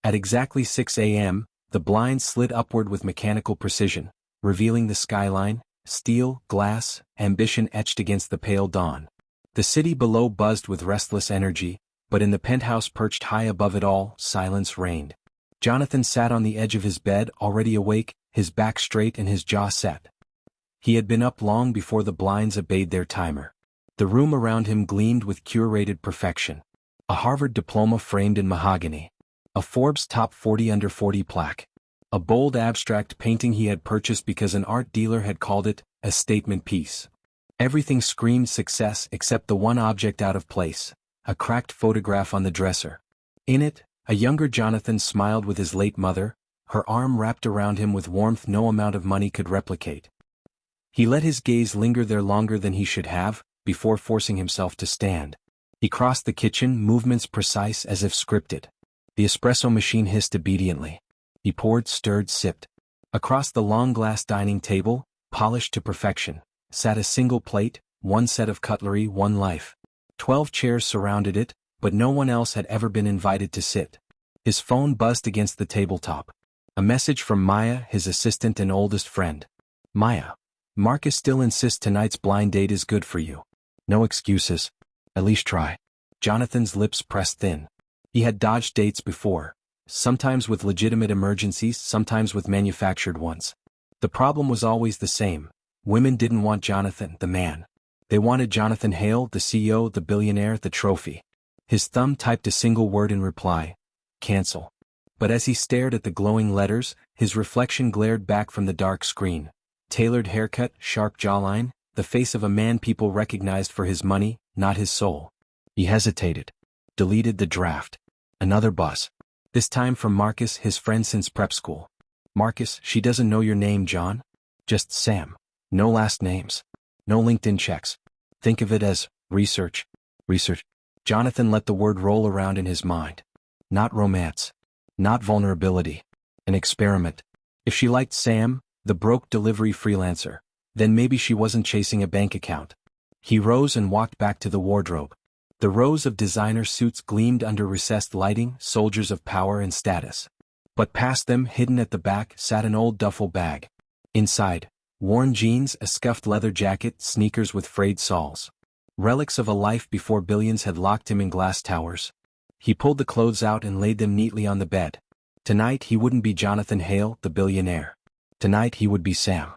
At exactly 6 a.m., the blinds slid upward with mechanical precision, revealing the skyline, steel, glass, ambition etched against the pale dawn. The city below buzzed with restless energy, but in the penthouse perched high above it all, silence reigned. Jonathan sat on the edge of his bed, already awake, his back straight and his jaw set. He had been up long before the blinds obeyed their timer. The room around him gleamed with curated perfection. A Harvard diploma framed in mahogany. A Forbes Top 40 Under 40 plaque. A bold abstract painting he had purchased because an art dealer had called it a statement piece. Everything screamed success except the one object out of place, a cracked photograph on the dresser. In it, a younger Jonathan smiled with his late mother, her arm wrapped around him with warmth no amount of money could replicate. He let his gaze linger there longer than he should have, before forcing himself to stand. He crossed the kitchen, movements precise as if scripted. The espresso machine hissed obediently. He poured, stirred, sipped. Across the long glass dining table, polished to perfection, sat a single plate, one set of cutlery, one life. 12 chairs surrounded it, but no one else had ever been invited to sit. His phone buzzed against the tabletop. A message from Maya, his assistant and oldest friend. Maya. Marcus still insists tonight's blind date is good for you. No excuses. At least try. Jonathan's lips pressed thin. He had dodged dates before, sometimes with legitimate emergencies, sometimes with manufactured ones. The problem was always the same. Women didn't want Jonathan, the man. They wanted Jonathan Hale, the CEO, the billionaire, the trophy. His thumb typed a single word in reply. Cancel. But as he stared at the glowing letters, his reflection glared back from the dark screen. Tailored haircut, sharp jawline, the face of a man people recognized for his money, not his soul. He hesitated. Deleted the draft. Another buzz. This time from Marcus, his friend since prep school. Marcus, she doesn't know your name, John. Just Sam. No last names. No LinkedIn checks. Think of it as research. Research. Jonathan let the word roll around in his mind. Not romance. Not vulnerability. An experiment. If she liked Sam, the broke delivery freelancer, then maybe she wasn't chasing a bank account. He rose and walked back to the wardrobe. The rows of designer suits gleamed under recessed lighting, soldiers of power and status. But past them, hidden at the back, sat an old duffel bag. Inside, worn jeans, a scuffed leather jacket, sneakers with frayed soles. Relics of a life before billions had locked him in glass towers. He pulled the clothes out and laid them neatly on the bed. Tonight he wouldn't be Jonathan Hale, the billionaire. Tonight he would be Sam.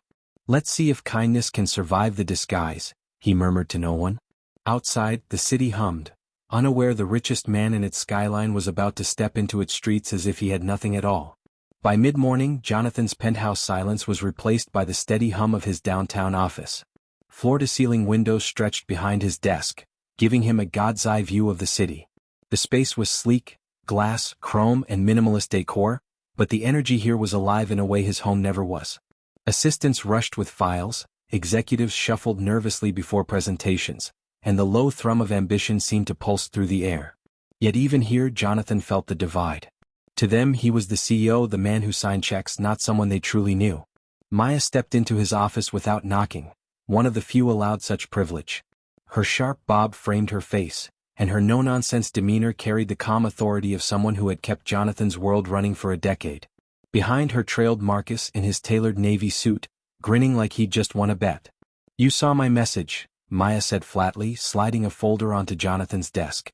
Let's see if kindness can survive the disguise, he murmured to no one. Outside, the city hummed, unaware the richest man in its skyline was about to step into its streets as if he had nothing at all. By mid-morning, Jonathan's penthouse silence was replaced by the steady hum of his downtown office. Floor-to-ceiling windows stretched behind his desk, giving him a god's-eye view of the city. The space was sleek, glass, chrome, and minimalist decor, but the energy here was alive in a way his home never was. Assistants rushed with files, executives shuffled nervously before presentations, and the low thrum of ambition seemed to pulse through the air. Yet even here Jonathan felt the divide. To them he was the CEO, the man who signed checks, not someone they truly knew. Maya stepped into his office without knocking, one of the few allowed such privilege. Her sharp bob framed her face, and her no-nonsense demeanor carried the calm authority of someone who had kept Jonathan's world running for a decade. Behind her trailed Marcus in his tailored navy suit, grinning like he'd just won a bet. You saw my message, Maya said flatly, sliding a folder onto Jonathan's desk.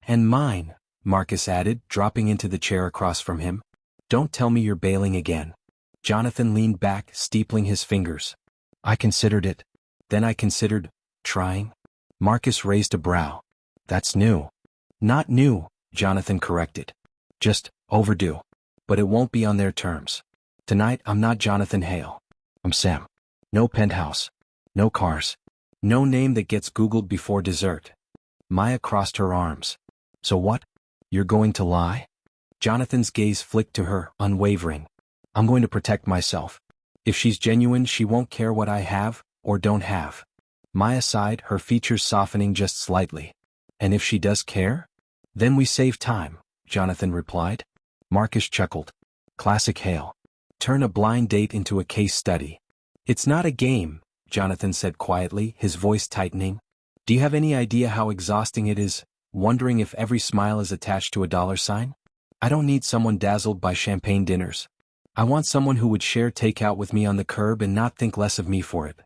And mine, Marcus added, dropping into the chair across from him. Don't tell me you're bailing again. Jonathan leaned back, steepling his fingers. I considered it. Then I considered trying. Marcus raised a brow. That's new. Not new, Jonathan corrected. Just overdue. But it won't be on their terms. Tonight I'm not Jonathan Hale. I'm Sam. No penthouse. No cars. No name that gets Googled before dessert. Maya crossed her arms. So what? You're going to lie? Jonathan's gaze flicked to her, unwavering. I'm going to protect myself. If she's genuine, she won't care what I have, or don't have. Maya sighed, her features softening just slightly. And if she does care? Then we save time, Jonathan replied. Marcus chuckled. Classic Hale. Turn a blind date into a case study. It's not a game, Jonathan said quietly, his voice tightening. Do you have any idea how exhausting it is, wondering if every smile is attached to a dollar sign? I don't need someone dazzled by champagne dinners. I want someone who would share takeout with me on the curb and not think less of me for it.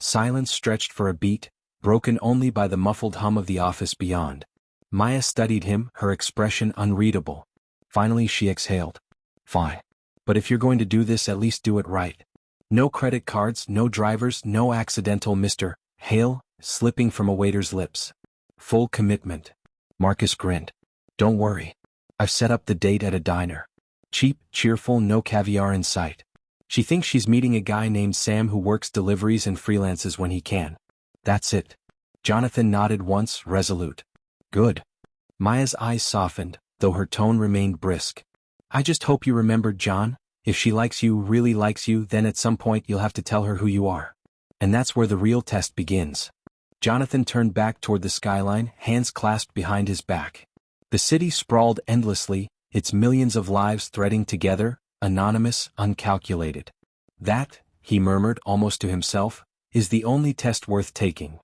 Silence stretched for a beat, broken only by the muffled hum of the office beyond. Maya studied him, her expression unreadable. Finally she exhaled. Fine. But if you're going to do this, at least do it right. No credit cards, no drivers, no accidental Mr. Hale, slipping from a waiter's lips. Full commitment. Marcus grinned. Don't worry. I've set up the date at a diner. Cheap, cheerful, no caviar in sight. She thinks she's meeting a guy named Sam who works deliveries and freelances when he can. That's it. Jonathan nodded once, resolute. Good. Maya's eyes softened, though her tone remained brisk. I just hope you remembered, John. If she likes you, really likes you, then at some point you'll have to tell her who you are. And that's where the real test begins. Jonathan turned back toward the skyline, hands clasped behind his back. The city sprawled endlessly, its millions of lives threading together, anonymous, uncalculated. That, he murmured almost to himself, is the only test worth taking.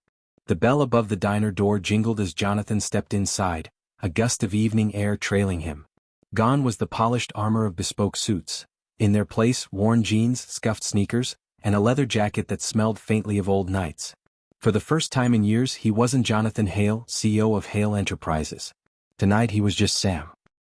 The bell above the diner door jingled as Jonathan stepped inside, a gust of evening air trailing him. Gone was the polished armor of bespoke suits. In their place, worn jeans, scuffed sneakers, and a leather jacket that smelled faintly of old nights. For the first time in years, he wasn't Jonathan Hale, CEO of Hale Enterprises. Tonight he was just Sam.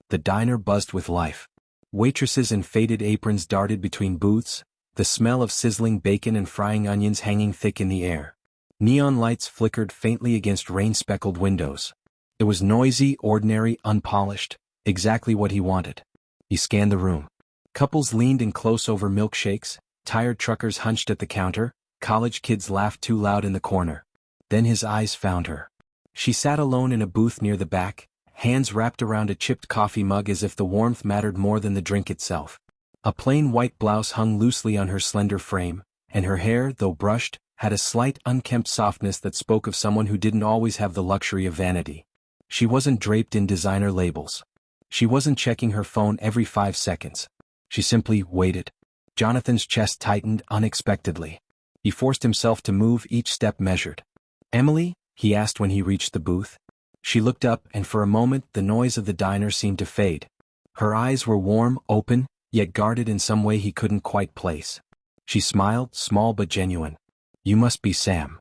The diner buzzed with life. Waitresses in faded aprons darted between booths, the smell of sizzling bacon and frying onions hanging thick in the air. Neon lights flickered faintly against rain-speckled windows. It was noisy, ordinary, unpolished, exactly what he wanted. He scanned the room. Couples leaned in close over milkshakes, tired truckers hunched at the counter, college kids laughed too loud in the corner. Then his eyes found her. She sat alone in a booth near the back, hands wrapped around a chipped coffee mug as if the warmth mattered more than the drink itself. A plain white blouse hung loosely on her slender frame, and her hair, though brushed, had a slight unkempt softness that spoke of someone who didn't always have the luxury of vanity. She wasn't draped in designer labels. She wasn't checking her phone every 5 seconds. She simply waited. Jonathan's chest tightened unexpectedly. He forced himself to move, each step measured. Emily? He asked when he reached the booth. She looked up, and for a moment the noise of the diner seemed to fade. Her eyes were warm, open, yet guarded in some way he couldn't quite place. She smiled, small but genuine. You must be Sam.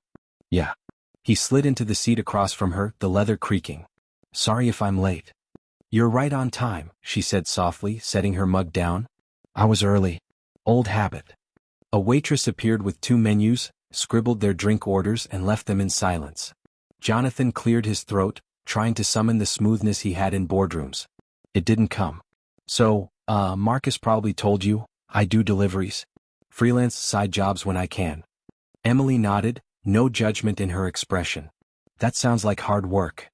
Yeah. He slid into the seat across from her, the leather creaking. Sorry if I'm late. You're right on time, she said softly, setting her mug down. I was early. Old habit. A waitress appeared with 2 menus, scribbled their drink orders and left them in silence. Jonathan cleared his throat, trying to summon the smoothness he had in boardrooms. It didn't come. So, Marcus probably told you, I do deliveries. Freelance side jobs when I can. Emily nodded, no judgment in her expression. That sounds like hard work.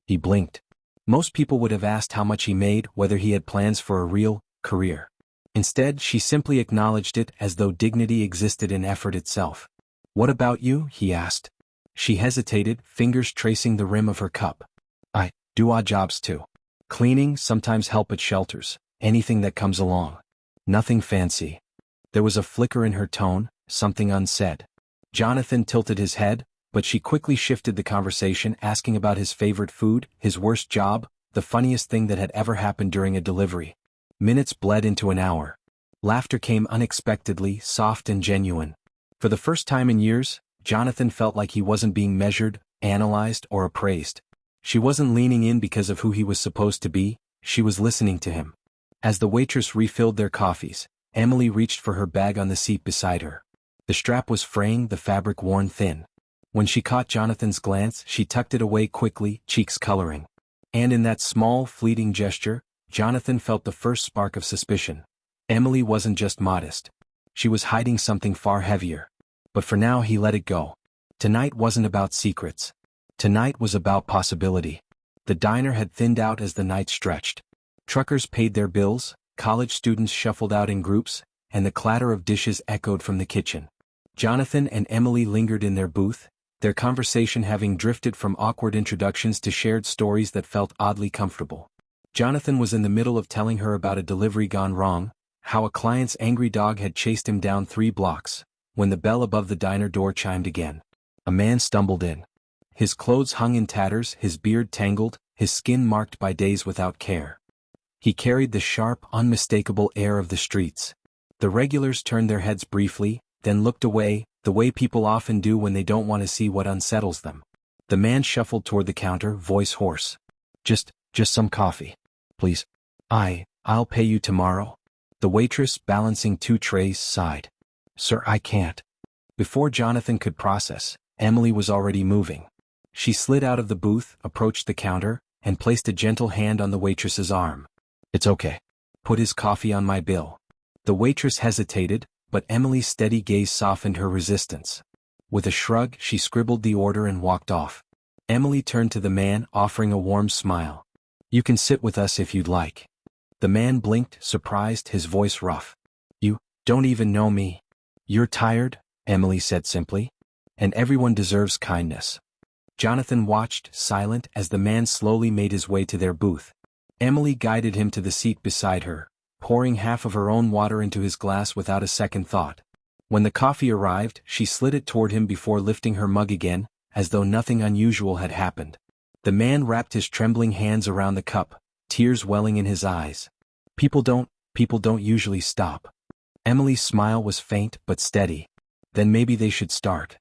He blinked. Most people would have asked how much he made, whether he had plans for a real career. Instead, she simply acknowledged it as though dignity existed in effort itself. What about you? He asked. She hesitated, fingers tracing the rim of her cup. I do odd jobs too. Cleaning, sometimes help at shelters, anything that comes along. Nothing fancy. There was a flicker in her tone, something unsaid. Jonathan tilted his head, but she quickly shifted the conversation, asking about his favorite food, his worst job, the funniest thing that had ever happened during a delivery. Minutes bled into an hour. Laughter came unexpectedly, soft and genuine. For the first time in years, Jonathan felt like he wasn't being measured, analyzed, or appraised. She wasn't leaning in because of who he was supposed to be, she was listening to him. As the waitress refilled their coffees, Emily reached for her bag on the seat beside her. The strap was fraying, the fabric worn thin. When she caught Jonathan's glance, she tucked it away quickly, cheeks coloring. And in that small, fleeting gesture, Jonathan felt the first spark of suspicion. Emily wasn't just modest. She was hiding something far heavier. But for now he let it go. Tonight wasn't about secrets. Tonight was about possibility. The diner had thinned out as the night stretched. Truckers paid their bills, college students shuffled out in groups, and the clatter of dishes echoed from the kitchen. Jonathan and Emily lingered in their booth, their conversation having drifted from awkward introductions to shared stories that felt oddly comfortable. Jonathan was in the middle of telling her about a delivery gone wrong, how a client's angry dog had chased him down 3 blocks, when the bell above the diner door chimed again. A man stumbled in. His clothes hung in tatters, his beard tangled, his skin marked by days without care. He carried the sharp, unmistakable air of the streets. The regulars turned their heads briefly, then looked away, the way people often do when they don't want to see what unsettles them. The man shuffled toward the counter, voice hoarse. Just some coffee. Please. I'll pay you tomorrow. The waitress, balancing 2 trays, sighed. Sir, I can't. Before Jonathan could process, Emily was already moving. She slid out of the booth, approached the counter, and placed a gentle hand on the waitress's arm. It's okay. Put his coffee on my bill. The waitress hesitated, but Emily's steady gaze softened her resistance. With a shrug, she scribbled the order and walked off. Emily turned to the man, offering a warm smile. You can sit with us if you'd like. The man blinked, surprised, his voice rough. You don't even know me. You're tired, Emily said simply. And everyone deserves kindness. Jonathan watched, silent, as the man slowly made his way to their booth. Emily guided him to the seat beside her, pouring half of her own water into his glass without a second thought. When the coffee arrived, she slid it toward him before lifting her mug again, as though nothing unusual had happened. The man wrapped his trembling hands around the cup, tears welling in his eyes. People don't usually stop. Emily's smile was faint but steady. Then maybe they should start.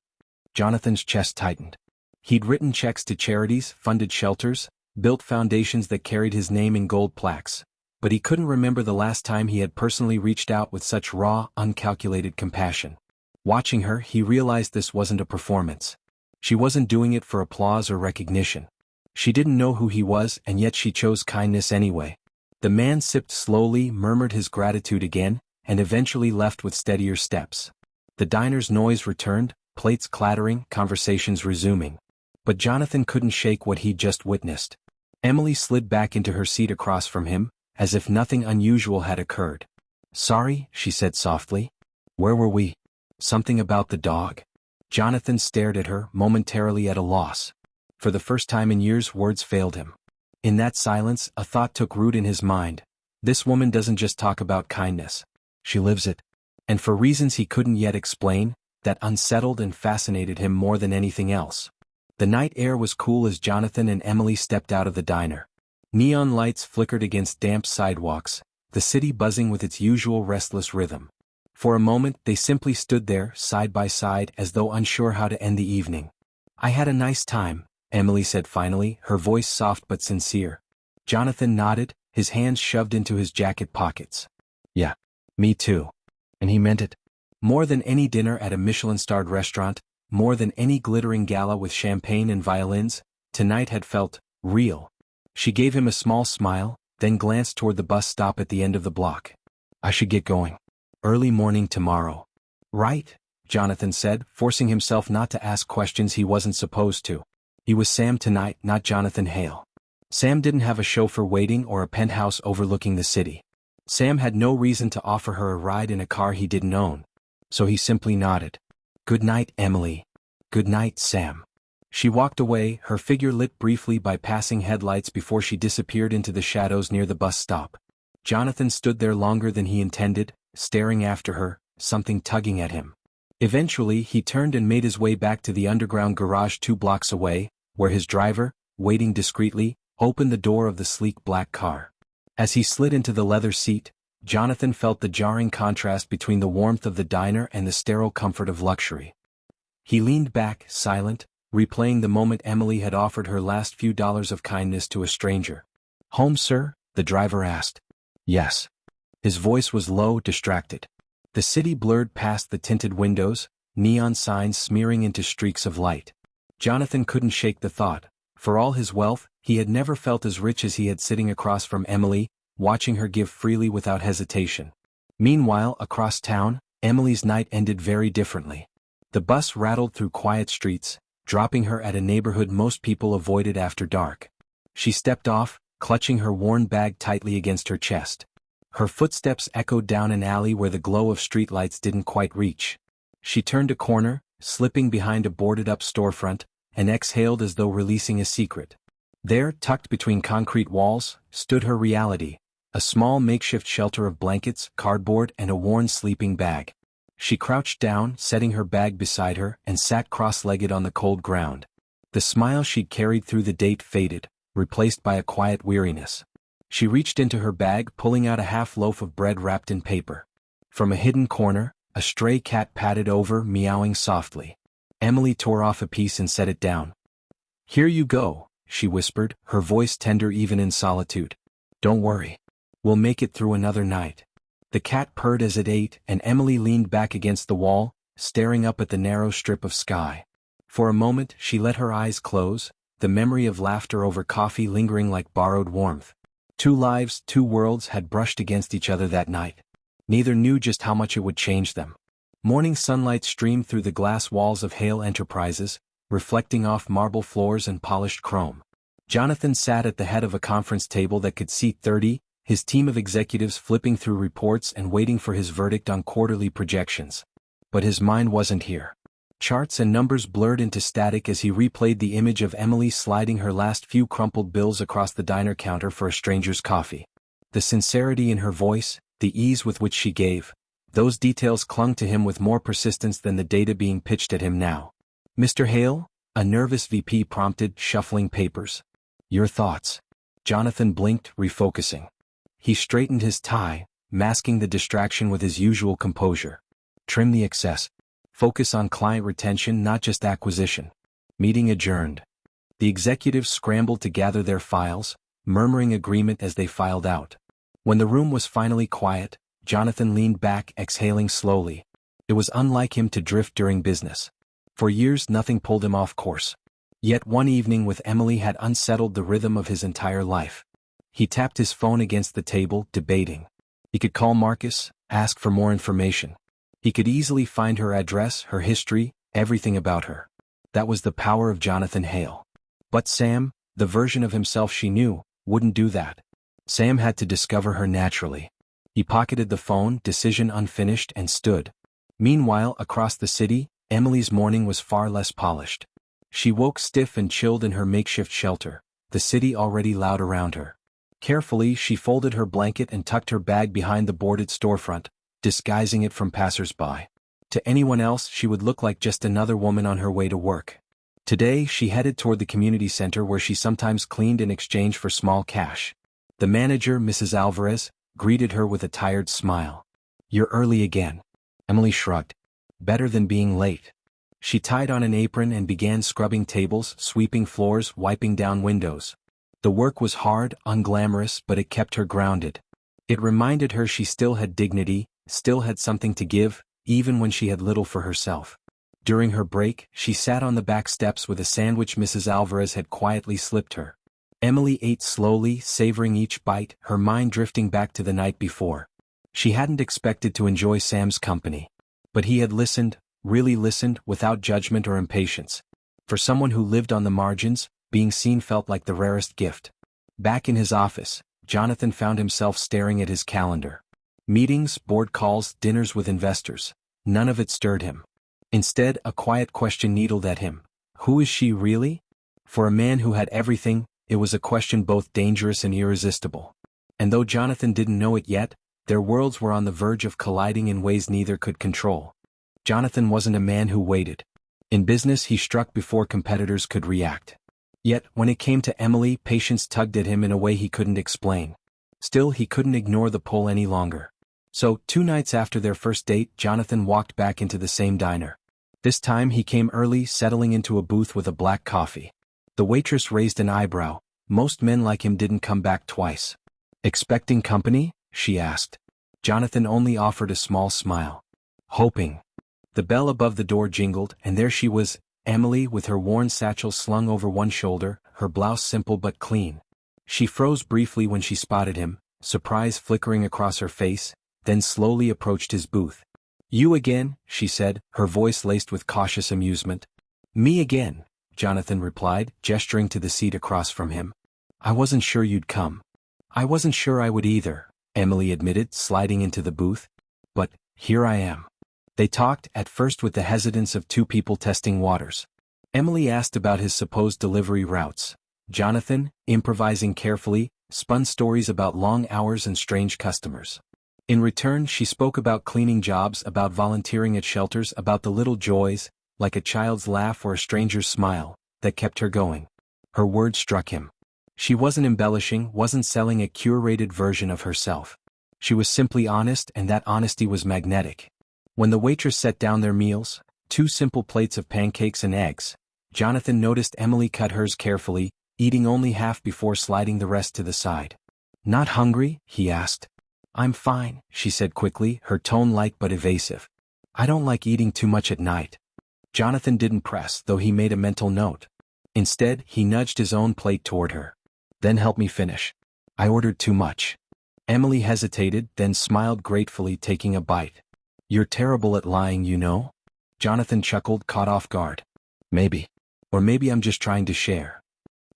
Jonathan's chest tightened. He'd written checks to charities, funded shelters, built foundations that carried his name in gold plaques, but he couldn't remember the last time he had personally reached out with such raw, uncalculated compassion. Watching her, he realized this wasn't a performance. She wasn't doing it for applause or recognition. She didn't know who he was, and yet she chose kindness anyway. The man sipped slowly, murmured his gratitude again, and eventually left with steadier steps. The diner's noise returned, plates clattering, conversations resuming. But Jonathan couldn't shake what he'd just witnessed. Emily slid back into her seat across from him, as if nothing unusual had occurred. Sorry, she said softly. Where were we? Something about the dog. Jonathan stared at her, momentarily at a loss. For the first time in years, words failed him. In that silence, a thought took root in his mind. This woman doesn't just talk about kindness. She lives it. And for reasons he couldn't yet explain, that unsettled and fascinated him more than anything else. The night air was cool as Jonathan and Emily stepped out of the diner. Neon lights flickered against damp sidewalks, the city buzzing with its usual restless rhythm. For a moment they simply stood there, side by side, as though unsure how to end the evening. I had a nice time, Emily said finally, her voice soft but sincere. Jonathan nodded, his hands shoved into his jacket pockets. Yeah, me too. And he meant it. More than any dinner at a Michelin-starred restaurant, more than any glittering gala with champagne and violins, tonight had felt real. She gave him a small smile, then glanced toward the bus stop at the end of the block. I should get going. Early morning tomorrow. Right, Jonathan said, forcing himself not to ask questions he wasn't supposed to. He was Sam tonight, not Jonathan Hale. Sam didn't have a chauffeur waiting or a penthouse overlooking the city. Sam had no reason to offer her a ride in a car he didn't own. So he simply nodded. Good night, Emily. Good night, Sam. She walked away, her figure lit briefly by passing headlights before she disappeared into the shadows near the bus stop. Jonathan stood there longer than he intended, staring after her, something tugging at him. Eventually he turned and made his way back to the underground garage 2 blocks away, where his driver, waiting discreetly, opened the door of the sleek black car. As he slid into the leather seat, Jonathan felt the jarring contrast between the warmth of the diner and the sterile comfort of luxury. He leaned back, silent, replaying the moment Emily had offered her last few dollars of kindness to a stranger. Home, sir? The driver asked. Yes. His voice was low, distracted. The city blurred past the tinted windows, neon signs smearing into streaks of light. Jonathan couldn't shake the thought. For all his wealth, he had never felt as rich as he had sitting across from Emily, watching her give freely without hesitation. Meanwhile, across town, Emily's night ended very differently. The bus rattled through quiet streets, dropping her at a neighborhood most people avoided after dark. She stepped off, clutching her worn bag tightly against her chest. Her footsteps echoed down an alley where the glow of streetlights didn't quite reach. She turned a corner, slipping behind a boarded-up storefront, and exhaled as though releasing a secret. There, tucked between concrete walls, stood her reality, a small makeshift shelter of blankets, cardboard, and a worn sleeping bag. She crouched down, setting her bag beside her, and sat cross-legged on the cold ground. The smile she'd carried through the date faded, replaced by a quiet weariness. She reached into her bag, pulling out a half loaf of bread wrapped in paper. From a hidden corner, a stray cat padded over, meowing softly. Emily tore off a piece and set it down. "Here you go," she whispered, her voice tender even in solitude. "Don't worry. We'll make it through another night." The cat purred as it ate, and Emily leaned back against the wall, staring up at the narrow strip of sky. For a moment she let her eyes close, the memory of laughter over coffee lingering like borrowed warmth. 2 lives, 2 worlds had brushed against each other that night. Neither knew just how much it would change them. Morning sunlight streamed through the glass walls of Hale Enterprises, reflecting off marble floors and polished chrome. Jonathan sat at the head of a conference table that could seat 30, his team of executives flipping through reports and waiting for his verdict on quarterly projections. But his mind wasn't here. Charts and numbers blurred into static as he replayed the image of Emily sliding her last few crumpled bills across the diner counter for a stranger's coffee. The sincerity in her voice, the ease with which she gave, those details clung to him with more persistence than the data being pitched at him now. "Mr. Hale?" a nervous VP prompted, shuffling papers. "Your thoughts?" Jonathan blinked, refocusing. He straightened his tie, masking the distraction with his usual composure. "Trim the excess. Focus on client retention, not just acquisition." Meeting adjourned. The executives scrambled to gather their files, murmuring agreement as they filed out. When the room was finally quiet, Jonathan leaned back, exhaling slowly. It was unlike him to drift during business. For years nothing pulled him off course. Yet one evening with Emily had unsettled the rhythm of his entire life. He tapped his phone against the table, debating. He could call Marcus, ask for more information. He could easily find her address, her history, everything about her. That was the power of Jonathan Hale. But Sam, the version of himself she knew, wouldn't do that. Sam had to discover her naturally. He pocketed the phone, decision unfinished, and stood. Meanwhile, across the city, Emily's morning was far less polished. She woke stiff and chilled in her makeshift shelter, the city already loud around her. Carefully, she folded her blanket and tucked her bag behind the boarded storefront, disguising it from passers-by. To anyone else, she would look like just another woman on her way to work. Today, she headed toward the community center where she sometimes cleaned in exchange for small cash. The manager, Mrs. Alvarez, greeted her with a tired smile. "You're early again." Emily shrugged. "Better than being late." She tied on an apron and began scrubbing tables, sweeping floors, wiping down windows. The work was hard, unglamorous, but it kept her grounded. It reminded her she still had dignity, still had something to give, even when she had little for herself. During her break, she sat on the back steps with a sandwich Mrs. Alvarez had quietly slipped her. Emily ate slowly, savoring each bite, her mind drifting back to the night before. She hadn't expected to enjoy Sam's company. But he had listened, really listened, without judgment or impatience. For someone who lived on the margins, being seen felt like the rarest gift. Back in his office, Jonathan found himself staring at his calendar. Meetings, board calls, dinners with investors. None of it stirred him. Instead, a quiet question needled at him. Who is she really? For a man who had everything, it was a question both dangerous and irresistible. And though Jonathan didn't know it yet, their worlds were on the verge of colliding in ways neither could control. Jonathan wasn't a man who waited. In business, he struck before competitors could react. Yet, when it came to Emily, patience tugged at him in a way he couldn't explain. Still, he couldn't ignore the pull any longer. So, 2 nights after their first date, Jonathan walked back into the same diner. This time he came early, settling into a booth with a black coffee. The waitress raised an eyebrow. Most men like him didn't come back twice. "Expecting company?" she asked. Jonathan only offered a small smile. "Hoping." The bell above the door jingled, and there she was, Emily, with her worn satchel slung over one shoulder, her blouse simple but clean. She froze briefly when she spotted him, surprise flickering across her face, then slowly approached his booth. "You again?" she said, her voice laced with cautious amusement. "Me again," Jonathan replied, gesturing to the seat across from him. "I wasn't sure you'd come." "I wasn't sure I would either," Emily admitted, sliding into the booth. "But, here I am." They talked, at first with the hesitance of 2 people testing waters. Emily asked about his supposed delivery routes. Jonathan, improvising carefully, spun stories about long hours and strange customers. In return, she spoke about cleaning jobs, about volunteering at shelters, about the little joys, like a child's laugh or a stranger's smile, that kept her going. Her words struck him. She wasn't embellishing, wasn't selling a curated version of herself. She was simply honest, and that honesty was magnetic. When the waitress set down their meals, 2 simple plates of pancakes and eggs, Jonathan noticed Emily cut hers carefully, eating only half before sliding the rest to the side. "Not hungry?" he asked. "I'm fine," she said quickly, her tone light but evasive. "I don't like eating too much at night." Jonathan didn't press, though he made a mental note. Instead, he nudged his own plate toward her. "Then help me finish. I ordered too much." Emily hesitated, then smiled gratefully, taking a bite. "You're terrible at lying, you know." Jonathan chuckled, caught off guard. "Maybe. Or maybe I'm just trying to share."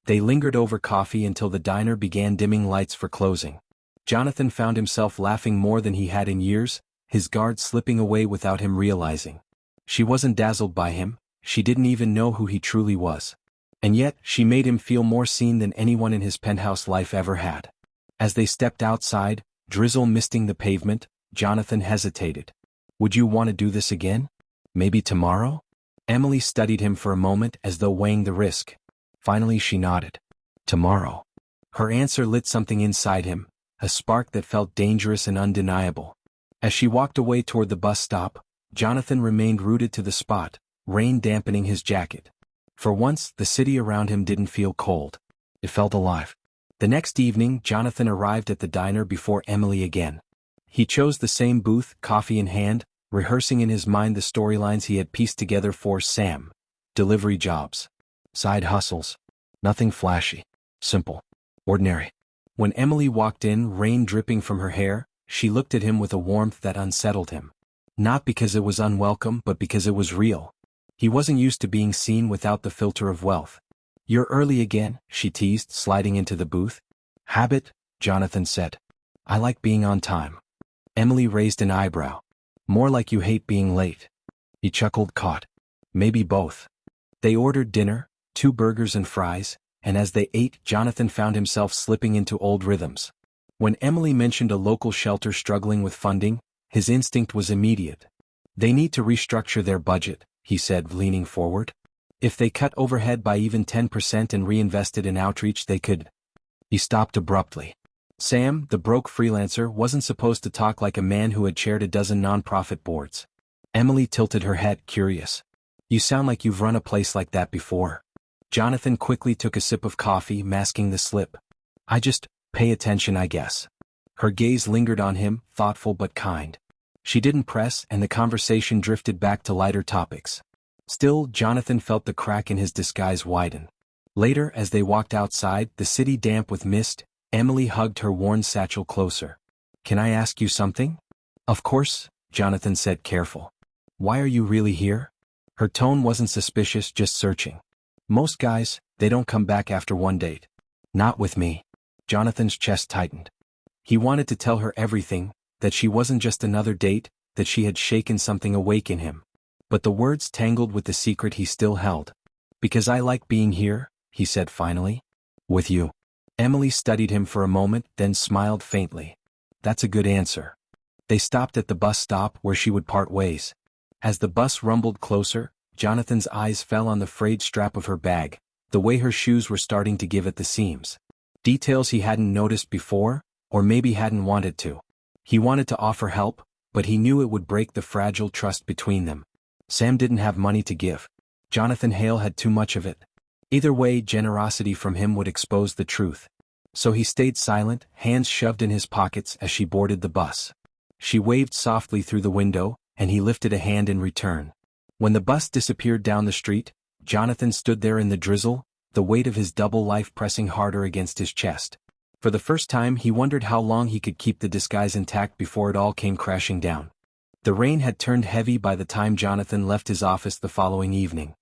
They lingered over coffee until the diner began dimming lights for closing. Jonathan found himself laughing more than he had in years, his guard slipping away without him realizing. She wasn't dazzled by him, she didn't even know who he truly was. And yet, she made him feel more seen than anyone in his penthouse life ever had. As they stepped outside, drizzle misting the pavement, Jonathan hesitated. "Would you want to do this again? Maybe tomorrow?" Emily studied him for a moment as though weighing the risk. Finally she nodded. "Tomorrow." Her answer lit something inside him, a spark that felt dangerous and undeniable. As she walked away toward the bus stop, Jonathan remained rooted to the spot, rain dampening his jacket. For once, the city around him didn't feel cold. It felt alive. The next evening, Jonathan arrived at the diner before Emily again. He chose the same booth, coffee in hand, rehearsing in his mind the storylines he had pieced together for Sam. Delivery jobs. Side hustles. Nothing flashy. Simple. Ordinary. When Emily walked in, rain dripping from her hair, she looked at him with a warmth that unsettled him. Not because it was unwelcome, but because it was real. He wasn't used to being seen without the filter of wealth. "You're early again," she teased, sliding into the booth. "Habit," Jonathan said. "I like being on time." Emily raised an eyebrow. "More like you hate being late." He chuckled, caught. "Maybe both." They ordered dinner, 2 burgers and fries, and as they ate, Jonathan found himself slipping into old rhythms. When Emily mentioned a local shelter struggling with funding, his instinct was immediate. "They need to restructure their budget," he said, leaning forward. "If they cut overhead by even 10% and reinvested in outreach, they could." He stopped abruptly. Sam, the broke freelancer, wasn't supposed to talk like a man who had chaired a dozen nonprofit boards. Emily tilted her head, curious. "You sound like you've run a place like that before." Jonathan quickly took a sip of coffee, masking the slip. "I just pay attention, I guess." Her gaze lingered on him, thoughtful but kind. She didn't press, and the conversation drifted back to lighter topics. Still, Jonathan felt the crack in his disguise widen. Later, as they walked outside, the city damp with mist, Emily hugged her worn satchel closer. "Can I ask you something?" "Of course," Jonathan said, careful. "Why are you really here?" Her tone wasn't suspicious, just searching. "Most guys, they don't come back after one date." "Not with me." Jonathan's chest tightened. He wanted to tell her everything, that she wasn't just another date, that she had shaken something awake in him. But the words tangled with the secret he still held. "Because I like being here," he said finally. "With you." Emily studied him for a moment, then smiled faintly. "That's a good answer." They stopped at the bus stop where she would part ways. As the bus rumbled closer, Jonathan's eyes fell on the frayed strap of her bag, the way her shoes were starting to give at the seams. Details he hadn't noticed before, or maybe hadn't wanted to. He wanted to offer help, but he knew it would break the fragile trust between them. Sam didn't have money to give. Jonathan Hale had too much of it. Either way, generosity from him would expose the truth. So he stayed silent, hands shoved in his pockets as she boarded the bus. She waved softly through the window, and he lifted a hand in return. When the bus disappeared down the street, Jonathan stood there in the drizzle, the weight of his double life pressing harder against his chest. For the first time he wondered how long he could keep the disguise intact before it all came crashing down. The rain had turned heavy by the time Jonathan left his office the following evening.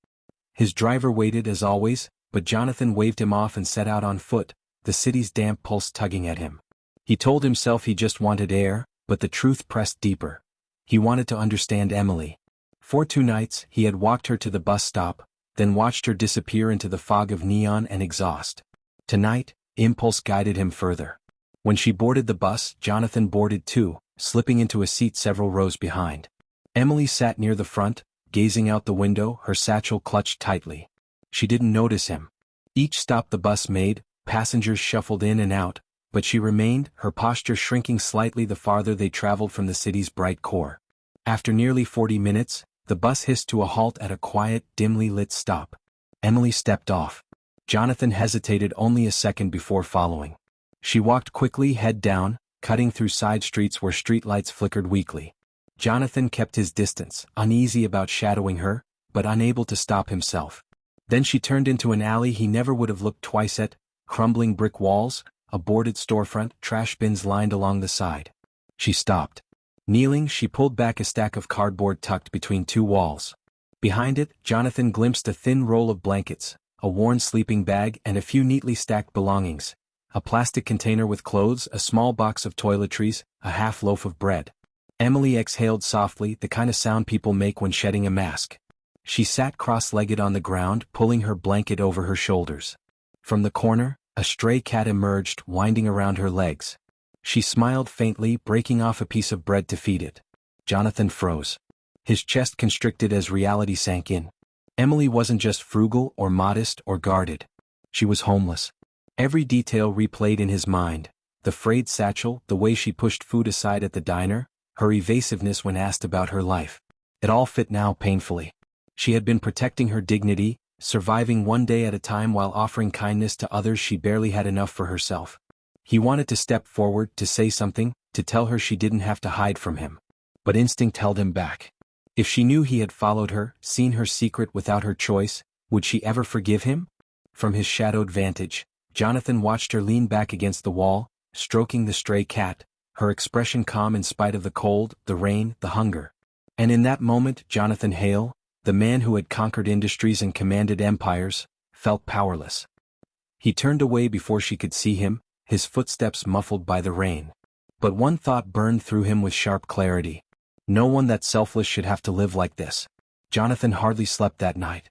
His driver waited as always, but Jonathan waved him off and set out on foot, the city's damp pulse tugging at him. He told himself he just wanted air, but the truth pressed deeper. He wanted to understand Emily. For 2 nights, he had walked her to the bus stop, then watched her disappear into the fog of neon and exhaust. Tonight, impulse guided him further. When she boarded the bus, Jonathan boarded too, slipping into a seat several rows behind. Emily sat near the front, gazing out the window, her satchel clutched tightly. She didn't notice him. Each stop the bus made, Passengers shuffled in and out, but she remained, her posture shrinking slightly the farther they traveled from the city's bright core. After nearly 40 minutes, the bus hissed to a halt at a quiet, dimly lit stop. Emily stepped off. Jonathan hesitated only a second before following. She walked quickly, head down, cutting through side streets where streetlights flickered weakly. Jonathan kept his distance, uneasy about shadowing her, but unable to stop himself. Then she turned into an alley he never would have looked twice at, crumbling brick walls, a boarded storefront, trash bins lined along the side. She stopped. Kneeling, she pulled back a stack of cardboard tucked between two walls. Behind it, Jonathan glimpsed a thin roll of blankets, a worn sleeping bag and a few neatly stacked belongings. A plastic container with clothes, a small box of toiletries, a half loaf of bread. Emily exhaled softly, the kind of sound people make when shedding a mask. She sat cross-legged on the ground, pulling her blanket over her shoulders. From the corner, a stray cat emerged, winding around her legs. She smiled faintly, breaking off a piece of bread to feed it. Jonathan froze. His chest constricted as reality sank in. Emily wasn't just frugal or modest or guarded. She was homeless. Every detail replayed in his mind. The frayed satchel, the way she pushed food aside at the diner, her evasiveness when asked about her life. It all fit now painfully. She had been protecting her dignity, surviving one day at a time while offering kindness to others. She barely had enough for herself. He wanted to step forward, to say something, to tell her she didn't have to hide from him. But instinct held him back. If she knew he had followed her, seen her secret without her choice, would she ever forgive him? From his shadowed vantage, Jonathan watched her lean back against the wall, stroking the stray cat, her expression calm in spite of the cold, the rain, the hunger. And in that moment, Jonathan Hale, the man who had conquered industries and commanded empires, felt powerless. He turned away before she could see him, his footsteps muffled by the rain. But one thought burned through him with sharp clarity. No one that selfless should have to live like this. Jonathan hardly slept that night.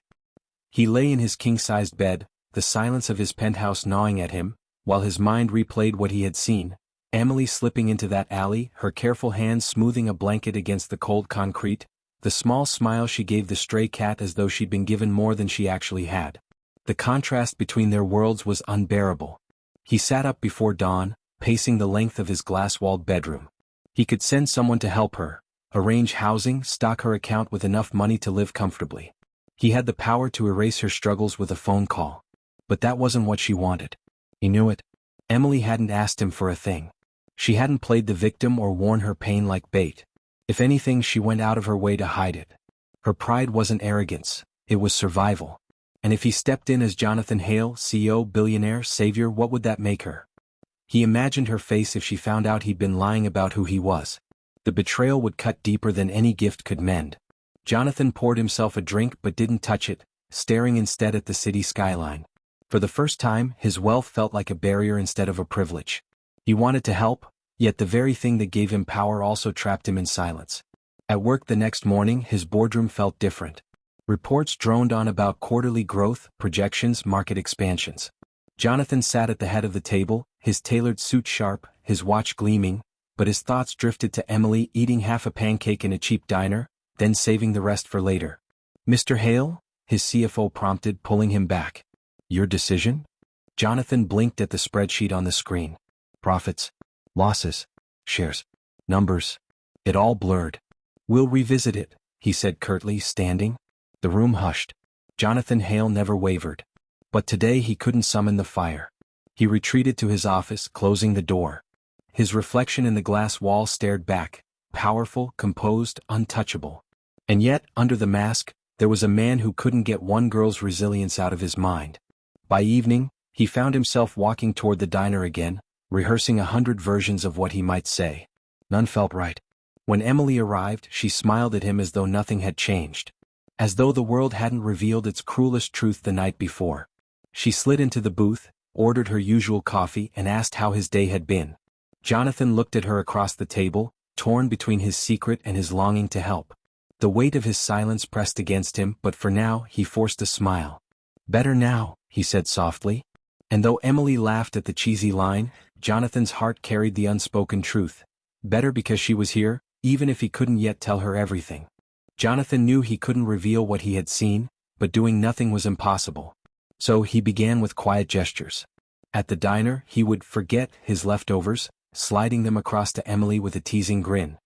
He lay in his king-sized bed, the silence of his penthouse gnawing at him, while his mind replayed what he had seen. Emily slipping into that alley, her careful hands smoothing a blanket against the cold concrete, the small smile she gave the stray cat as though she'd been given more than she actually had. The contrast between their worlds was unbearable. He sat up before dawn, pacing the length of his glass-walled bedroom. He could send someone to help her, arrange housing, stock her account with enough money to live comfortably. He had the power to erase her struggles with a phone call. But that wasn't what she wanted. He knew it. Emily hadn't asked him for a thing. She hadn't played the victim or worn her pain like bait. If anything, she went out of her way to hide it. Her pride wasn't arrogance, it was survival. And if he stepped in as Jonathan Hale, CEO, billionaire, savior, what would that make her? He imagined her face if she found out he'd been lying about who he was. The betrayal would cut deeper than any gift could mend. Jonathan poured himself a drink but didn't touch it, staring instead at the city skyline. For the first time, his wealth felt like a barrier instead of a privilege. He wanted to help, yet the very thing that gave him power also trapped him in silence. At work the next morning, his boardroom felt different. Reports droned on about quarterly growth, projections, market expansions. Jonathan sat at the head of the table, his tailored suit sharp, his watch gleaming, but his thoughts drifted to Emily eating half a pancake in a cheap diner, then saving the rest for later. "Mr. Hale?" his CFO prompted, pulling him back. "Your decision?" Jonathan blinked at the spreadsheet on the screen. Profits, losses, shares, numbers. It all blurred. "We'll revisit it," he said curtly, standing. The room hushed. Jonathan Hale never wavered. But today he couldn't summon the fire. He retreated to his office, closing the door. His reflection in the glass wall stared back, powerful, composed, untouchable. And yet, under the mask, there was a man who couldn't get one girl's resilience out of his mind. By evening, he found himself walking toward the diner again, rehearsing 100 versions of what he might say. None felt right. When Emily arrived, she smiled at him as though nothing had changed. As though the world hadn't revealed its cruelest truth the night before. She slid into the booth, ordered her usual coffee and asked how his day had been. Jonathan looked at her across the table, torn between his secret and his longing to help. The weight of his silence pressed against him, but for now, he forced a smile. "Better now," he said softly. And though Emily laughed at the cheesy line, Jonathan's heart carried the unspoken truth. Better because she was here, even if he couldn't yet tell her everything. Jonathan knew he couldn't reveal what he had seen, but doing nothing was impossible. So he began with quiet gestures. At the diner, he would forget his leftovers, sliding them across to Emily with a teasing grin.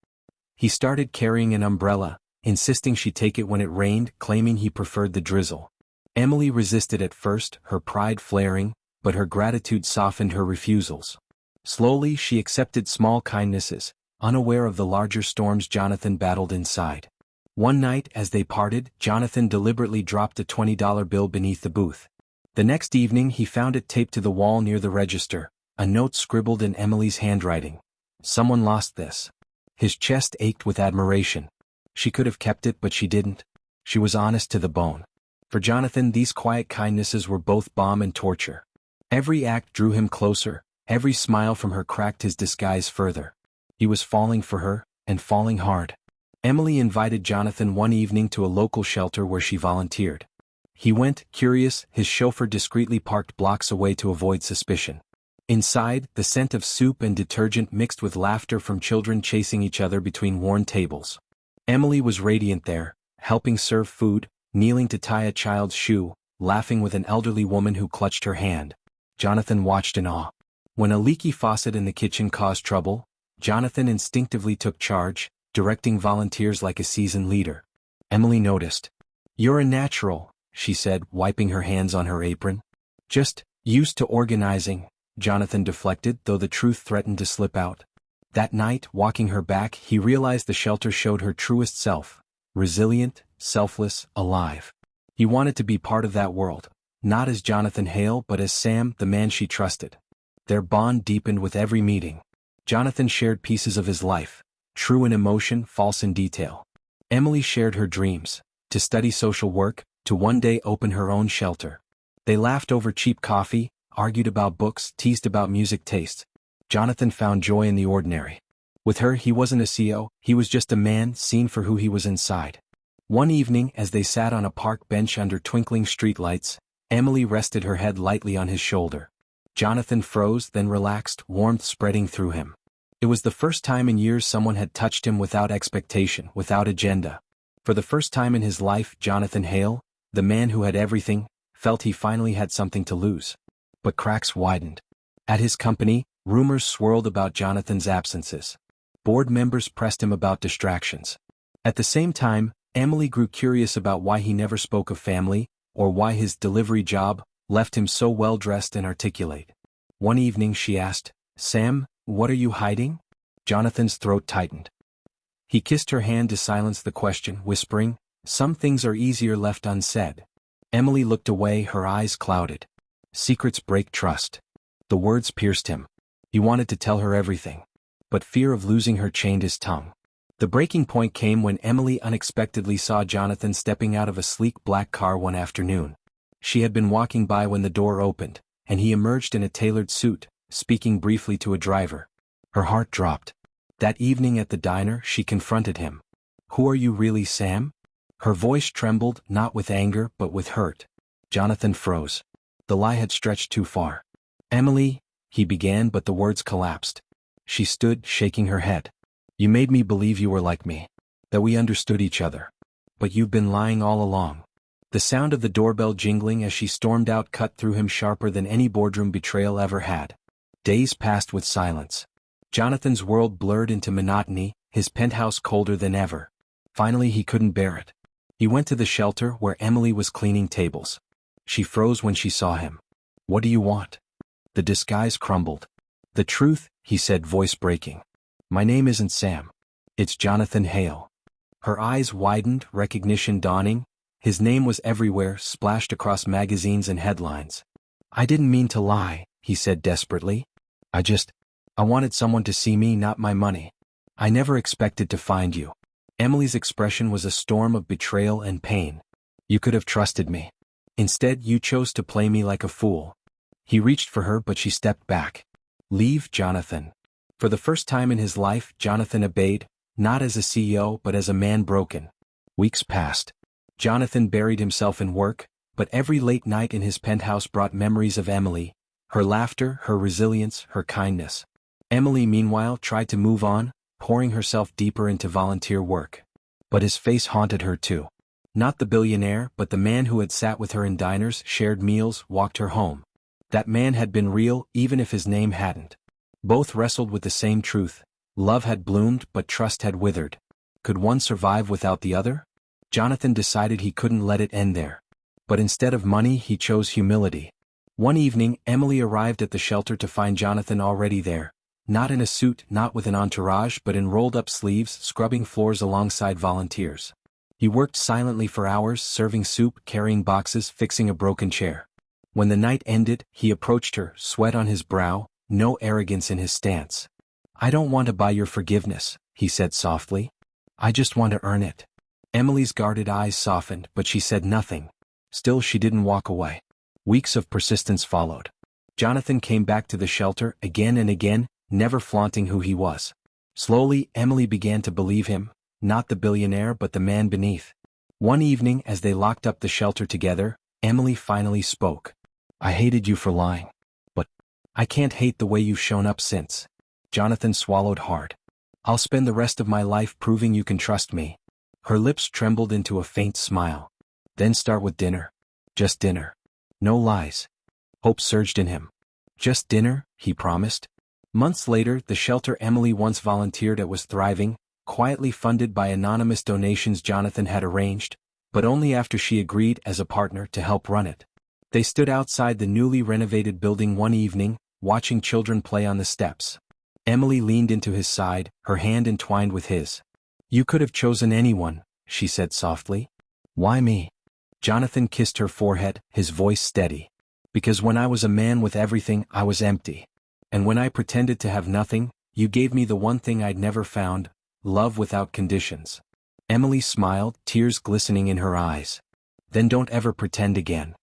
He started carrying an umbrella, insisting she take it when it rained, claiming he preferred the drizzle. Emily resisted at first, her pride flaring, but her gratitude softened her refusals. Slowly she accepted small kindnesses, unaware of the larger storms Jonathan battled inside. One night as they parted, Jonathan deliberately dropped a $20 bill beneath the booth. The next evening he found it taped to the wall near the register, a note scribbled in Emily's handwriting. "Someone lost this." His chest ached with admiration. She could have kept it, but she didn't. She was honest to the bone. For Jonathan, these quiet kindnesses were both balm and torture. Every act drew him closer, every smile from her cracked his disguise further. He was falling for her, and falling hard. Emily invited Jonathan one evening to a local shelter where she volunteered. He went, curious, his chauffeur discreetly parked blocks away to avoid suspicion. Inside, the scent of soup and detergent mixed with laughter from children chasing each other between worn tables. Emily was radiant there, helping serve food, kneeling to tie a child's shoe, laughing with an elderly woman who clutched her hand. Jonathan watched in awe. When a leaky faucet in the kitchen caused trouble, Jonathan instinctively took charge, directing volunteers like a seasoned leader. Emily noticed. "You're a natural," she said, wiping her hands on her apron. "Just used to organizing," Jonathan deflected, though the truth threatened to slip out. That night, walking her back, he realized the shelter showed her truest self. Resilient, selfless, alive. He wanted to be part of that world, not as Jonathan Hale but as Sam, the man she trusted. Their bond deepened with every meeting. Jonathan shared pieces of his life, true in emotion, false in detail. Emily shared her dreams, to study social work, to one day open her own shelter. They laughed over cheap coffee, argued about books, teased about music tastes. Jonathan found joy in the ordinary. With her he wasn't a CEO, he was just a man seen for who he was inside. One evening as they sat on a park bench under twinkling streetlights, Emily rested her head lightly on his shoulder. Jonathan froze, then relaxed, warmth spreading through him. It was the first time in years someone had touched him without expectation, without agenda. For the first time in his life, Jonathan Hale, the man who had everything, felt he finally had something to lose. But cracks widened. At his company, rumors swirled about Jonathan's absences. Board members pressed him about distractions. At the same time, Emily grew curious about why he never spoke of family, or why his delivery job left him so well-dressed and articulate. One evening she asked, "Sam, what are you hiding?" Jonathan's throat tightened. He kissed her hand to silence the question, whispering, "Some things are easier left unsaid." Emily looked away, her eyes clouded. Secrets break trust. The words pierced him. He wanted to tell her everything. But fear of losing her chained his tongue. The breaking point came when Emily unexpectedly saw Jonathan stepping out of a sleek black car one afternoon. She had been walking by when the door opened, and he emerged in a tailored suit, speaking briefly to a driver. Her heart dropped. That evening at the diner, she confronted him. "Who are you really, Sam?" Her voice trembled, not with anger but with hurt. Jonathan froze. The lie had stretched too far. "Emily," he began, but the words collapsed. She stood, shaking her head. "You made me believe you were like me, that we understood each other. But you've been lying all along." The sound of the doorbell jingling as she stormed out cut through him sharper than any boardroom betrayal ever had. Days passed with silence. Jonathan's world blurred into monotony, his penthouse colder than ever. Finally he couldn't bear it. He went to the shelter where Emily was cleaning tables. She froze when she saw him. "What do you want?" The disguise crumbled. "The truth," he said, voice breaking. "My name isn't Sam. It's Jonathan Hale." Her eyes widened, recognition dawning. His name was everywhere, splashed across magazines and headlines. "I didn't mean to lie," he said desperately. I wanted someone to see me, not my money. I never expected to find you." Emily's expression was a storm of betrayal and pain. "You could have trusted me. Instead, you chose to play me like a fool." He reached for her, but she stepped back. "Leave, Jonathan." For the first time in his life, Jonathan obeyed, not as a CEO but as a man broken. Weeks passed. Jonathan buried himself in work, but every late night in his penthouse brought memories of Emily, her laughter, her resilience, her kindness. Emily, meanwhile, tried to move on, pouring herself deeper into volunteer work. But his face haunted her too. Not the billionaire, but the man who had sat with her in diners, shared meals, walked her home. That man had been real even if his name hadn't. Both wrestled with the same truth. Love had bloomed but trust had withered. Could one survive without the other? Jonathan decided he couldn't let it end there. But instead of money he chose humility. One evening Emily arrived at the shelter to find Jonathan already there. Not in a suit, not with an entourage, but in rolled-up sleeves, scrubbing floors alongside volunteers. He worked silently for hours, serving soup, carrying boxes, fixing a broken chair. When the night ended, he approached her, sweat on his brow, no arrogance in his stance. "I don't want to buy your forgiveness," he said softly. "I just want to earn it." Emily's guarded eyes softened, but she said nothing. Still she didn't walk away. Weeks of persistence followed. Jonathan came back to the shelter again and again, never flaunting who he was. Slowly, Emily began to believe him, not the billionaire but the man beneath. One evening as they locked up the shelter together, Emily finally spoke. "I hated you for lying. But I can't hate the way you've shown up since." Jonathan swallowed hard. "I'll spend the rest of my life proving you can trust me." Her lips trembled into a faint smile. "Then start with dinner. Just dinner. No lies." Hope surged in him. "Just dinner," he promised. Months later, the shelter Emily once volunteered at was thriving, quietly funded by anonymous donations Jonathan had arranged, but only after she agreed as a partner to help run it. They stood outside the newly renovated building one evening, watching children play on the steps. Emily leaned into his side, her hand entwined with his. "You could have chosen anyone," she said softly. "Why me?" Jonathan kissed her forehead, his voice steady. "Because when I was a man with everything, I was empty. And when I pretended to have nothing, you gave me the one thing I'd never found, love without conditions." Emily smiled, tears glistening in her eyes. "Then don't ever pretend again."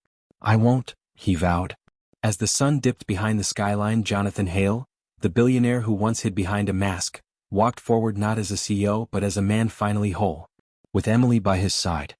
"I won't," he vowed. As the sun dipped behind the skyline, Jonathan Hale, the billionaire who once hid behind a mask, walked forward not as a CEO but as a man finally whole. With Emily by his side.